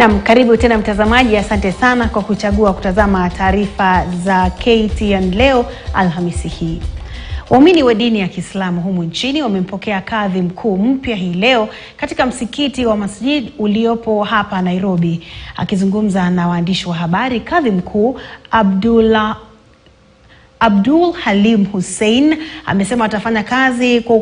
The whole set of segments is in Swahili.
Naam, karibu tena mtazamaji, asante sana kwa kuchagua kutazama taarifa za KTN leo Alhamisi hii. Waumini wa dini ya Kiislamu humu nchini wamempokea kadhi mkuu mpya hii leo katika msikiti wa Masjid uliopo hapa Nairobi. Akizungumza na waandishi wa habari, kadhi mkuu Abdul Halim Hussein amesema atafanya kazi kwa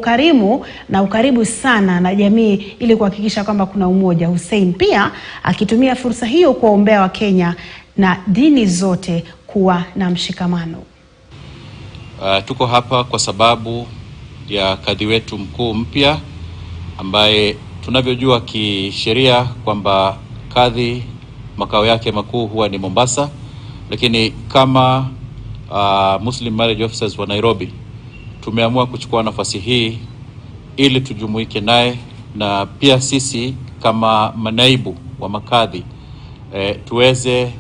ukaribu sana na jamii ili kuhakikisha kwamba kuna umoja. Hussein pia akitumia fursa hiyo kuwaombea Wakenya na dini zote kuwa na mshikamano. Tuko hapa kwa sababu ya kadhi wetu mkuu mpya ambaye tunavyojua kisheria kwamba kadhi makao yake makuu huwa ni Mombasa, lakini kama Muslim Marriage Officers wa Nairobi tumeamua kuchukua nafasi hii ili tujumuike naye, na pia sisi kama manaibu wa makadhi tuweze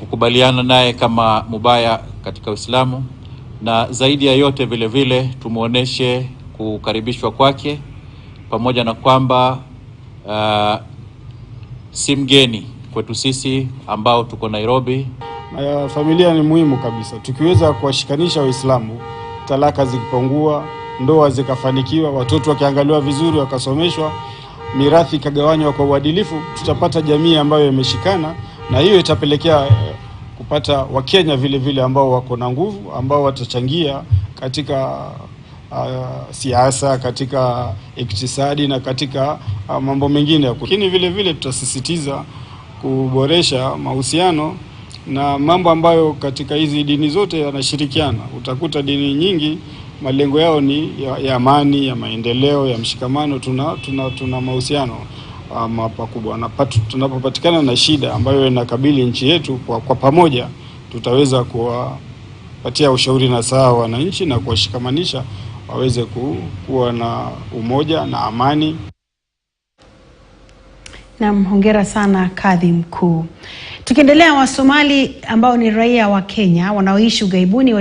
kukubaliana naye kama mubaya katika Uislamu, na zaidi ya yote vile vile tumuoneshe kukaribishwa kwake, pamoja na kwamba si mgeni kwetu sisi ambao tuko Nairobi. Familia ni muhimu kabisa. Tukiweza kuwashikanisha Waislamu, talaka zikipungua, ndoa zikafanikiwa, watoto wakiangaliwa vizuri, wakasomeshwa, mirathi ikagawanywa kwa uadilifu, tutapata jamii ambayo imeshikana, na hiyo itapelekea kupata Wakenya vile vile ambao wako na nguvu, ambao watachangia katika siasa, katika iktisadi na katika mambo mengine. Lakini vile vile tutasisitiza kuboresha mahusiano na mambo ambayo katika hizi dini zote yanashirikiana. Utakuta dini nyingi malengo yao ni ya amani, ya maendeleo, ya mshikamano. Tuna mahusiano makubwa, na tunapopatikana na shida ambayo inakabili nchi yetu, kwa pamoja tutaweza kuwapatia ushauri na sawa wananchi na kuwashikamanisha waweze kuwa na umoja na amani. Naam, hongera sana kadhi mkuu. Tukiendelea, Wasomali ambao ni raia wa Kenya wanaoishi ughaibuni